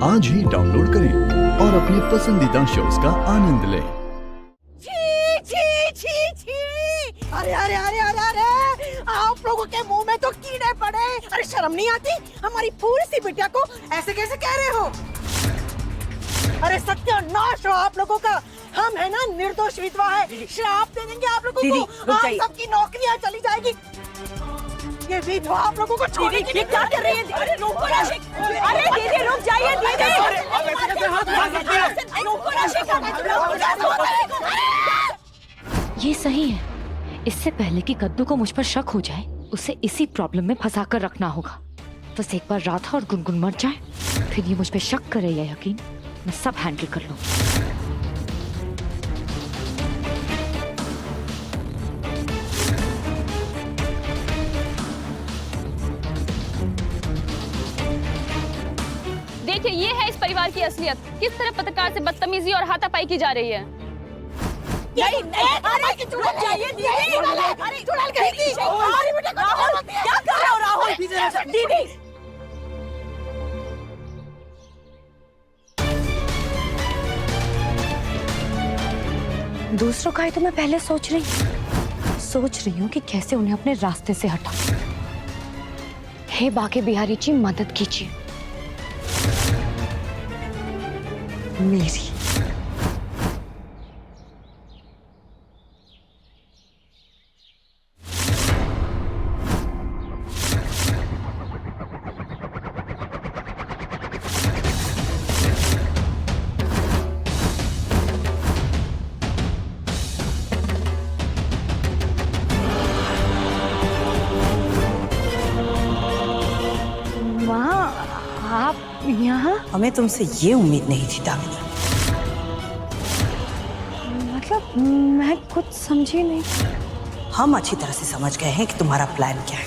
आज ही डाउनलोड करें और अपने पसंदीदा शोज का आनंद लें। छी छी छी छी! अरे अरे अरे अरे अरे! आप लोगों के मुंह में तो कीड़े पड़े। अरे शर्म नहीं आती? हमारी पूरी सी बिटिया को ऐसे कैसे कह रहे हो? अरे सत्यानाश हो आप लोगों का। हम है ना निर्दोष विधवा है, श्राप दे देंगे आप लोगों को। आप सबकी नौकरियां चली जाएगी। ये विधवा आप लोगों को छोड़ने के लिए क्या कर रही है? अरे रुको राशिक! अरे दीदी रुक जाइए दीदी! ये सही है। इससे पहले कि कद्दू को मुझ पर शक हो जाए, उसे इसी प्रॉब्लम में फंसा कर रखना होगा। बस एक बार राधा और गुनगुन मर जाए, फिर ये मुझ पे शक करे या यकीन, मैं सब हैंडल कर लूं। देखिए, ये है इस परिवार की असलियत। किस तरह पत्रकार से बदतमीजी और हाथापाई की जा रही है। नहीं, अरे चुड़ैल चाहिए दीदी। अरे चुड़ैल कहेगी। अरे बेटा क्या कर रहे हो राहुल? दीदी दूसरों का ही तो मैं पहले सोच रही हूँ कि कैसे उन्हें अपने रास्ते से हटा। हे बाके बिहारी जी, मदद कीजिए मेरी। माँ, आप यहाँ? हमें तुमसे ये उम्मीद नहीं थी दामिनी। मतलब मैं कुछ समझी नहीं। हम अच्छी तरह से समझ गए हैं कि तुम्हारा प्लान क्या है।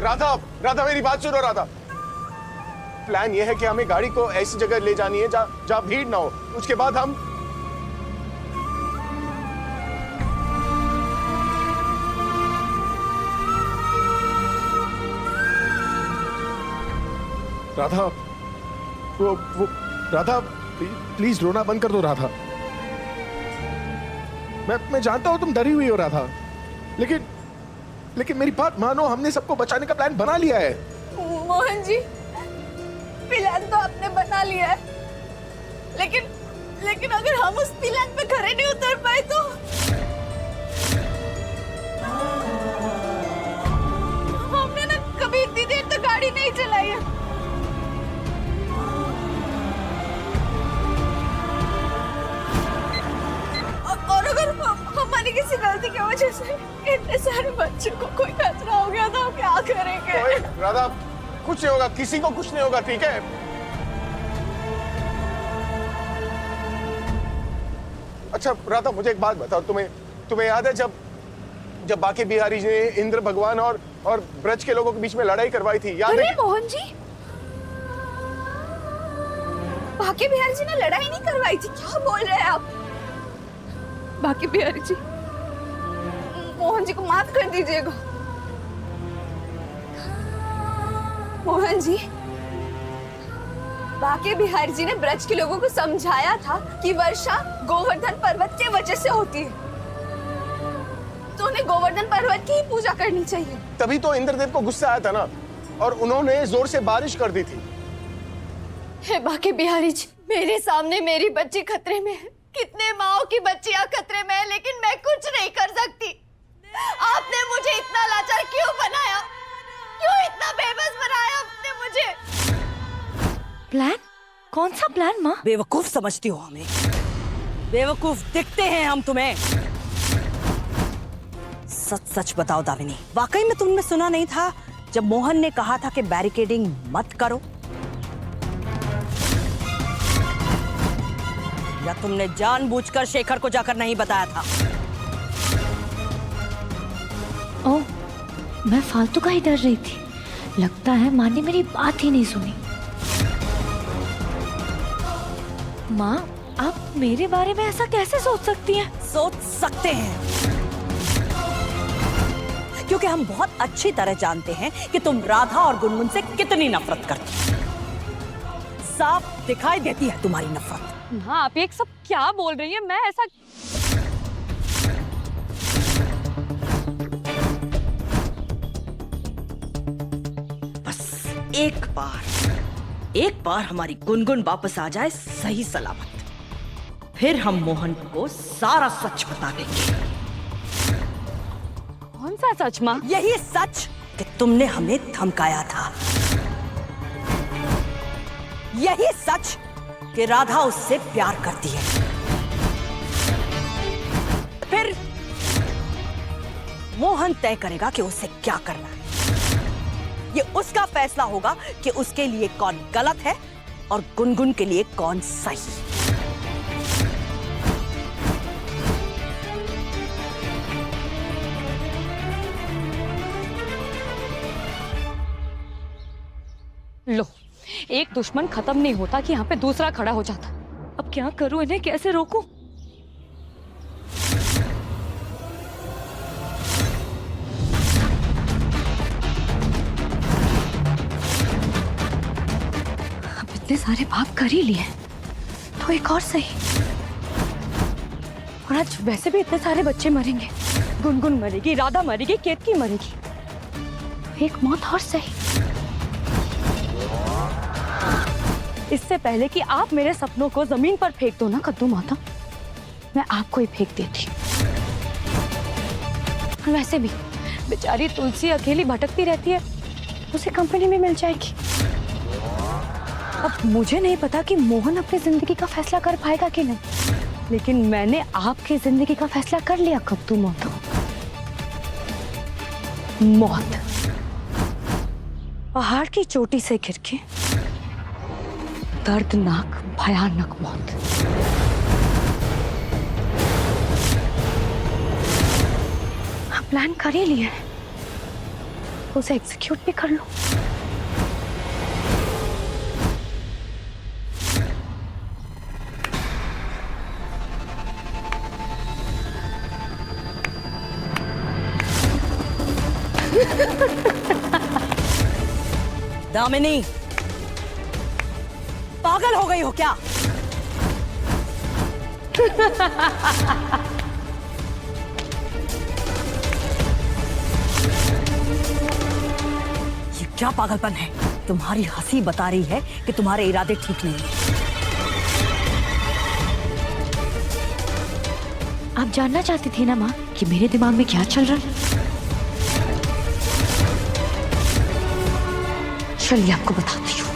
राधा, राधा मेरी बात सुनो राधा। प्लान ये है कि हमें गाड़ी को ऐसी जगह ले जानी है जहाँ भीड़ ना हो। उसके बाद हम राधा, वो राधा, प्लीज रोना बंद कर दो राधा। मैं जानता हूं तुम डरी हुई हो राधा, लेकिन मेरी बात मानो। हमने सबको बचाने का प्लान बना लिया है। मोहन जी, प्लान तो आपने बना लिया है, लेकिन अगर हम उस प्लान पे खड़े नहीं उतर पाए तो हमने ना कभी इतनी देर तक गाड़ी नहीं चलाई है। और अगर हमारी किसी गलती की वजह से इतने सारे बच्चों को कोई खतरा हो गया तो हम क्या करेंगे? राधा, कुछ नहीं होगा, किसी को कुछ नहीं होगा, ठीक है? अच्छा राधा, मुझे एक बात बताओ, तुम्हें याद है जब बाके बिहारी जी ने इंद्र भगवान और ब्रज के लोगों के बीच में लड़ाई करवाई थी, याद है? मोहन जी, बाके बिहारी जी ने लड़ाई नहीं करवाई थी। क्या बोल रहे हैं आप? बाके बिहारी जी, मोहन जी को माफ कर दीजिएगा। मोहन जी, बाके बिहारी जी ने ब्रज के लोगों को समझाया था कि वर्षा गोवर्धन पर्वत के वजह से होती है, तो उन्हें गोवर्धन पर्वत की ही पूजा करनी चाहिए। तभी तो इंद्रदेव को गुस्सा आया था ना, और उन्होंने जोर से बारिश कर दी थी। हे बाके बिहारी जी, मेरे सामने मेरी बच्ची खतरे में है। कितने माओ की बच्चियां खतरे में है, लेकिन मैं कुछ नहीं कर सकती। आपने मुझे इतना लाचार क्यों बनाया? क्यों इतना बेबस बनाया आपने मुझे? प्लान? कौन सा प्लान माँ? बेवकूफ समझती हो हमें? बेवकूफ दिखते हैं हम तुम्हें? सच सच बताओ दामिनी, वाकई में तुमने सुना नहीं था जब मोहन ने कहा था कि बैरिकेडिंग मत करो? या तुमने जानबूझकर शेखर को जाकर नहीं बताया था? ओह, मैं फालतू का ही डर रही थी। लगता है माँ ने मेरी बात ही नहीं सुनी। माँ, आप मेरे बारे में ऐसा कैसे सोच सकती हैं? सोच सकते हैं क्योंकि हम बहुत अच्छी तरह जानते हैं कि तुम राधा और गुनगुन से कितनी नफरत करती हो। साफ दिखाई देती है तुम्हारी नफरत। हाँ, आप ये सब क्या बोल रही है? मैं ऐसा बस एक बार हमारी गुनगुन वापस आ जाए सही सलामत, फिर हम मोहन को सारा सच बता देंगे। कौन सा सच माँ? यही सच कि तुमने हमें धमकाया था, यही सच कि राधा उससे प्यार करती है। फिर मोहन तय करेगा कि उसे क्या करना है। ये उसका फैसला होगा कि उसके लिए कौन गलत है और गुनगुन के लिए कौन सही। लो, एक दुश्मन खत्म नहीं होता कि यहाँ पे दूसरा खड़ा हो जाता। अब क्या करूं, इन्हें कैसे रोकूं? अब इतने सारे पाप कर ही लिए तो एक और सही। और आज वैसे भी इतने सारे बच्चे मरेंगे। गुनगुन मरेगी, राधा मरेगी, केतकी मरेगी। एक मौत और सही। इससे पहले कि आप मेरे सपनों को जमीन पर फेंक दो ना कद्दू माता, मैं आपको ही फेंक देती। और वैसे भी बेचारी तुलसी अकेली भटकती रहती है, उसे कंपनी में मिल जाएगी। अब मुझे नहीं पता कि मोहन अपनी जिंदगी का फैसला कर पाएगा कि नहीं, लेकिन मैंने आपकी जिंदगी का फैसला कर लिया कद्दू माता। मौत, पहाड़ की चोटी से गिर के दर्दनाक भयानक मौत। आप प्लान कर ही लिए, उसे एग्जीक्यूट भी कर लो। दामिनी, पागल हो गई हो क्या? ये क्या पागलपन है? तुम्हारी हंसी बता रही है कि तुम्हारे इरादे ठीक नहीं है। आप जानना चाहती थी ना माँ कि मेरे दिमाग में क्या चल रहा है? चलिए आपको बताती हूँ।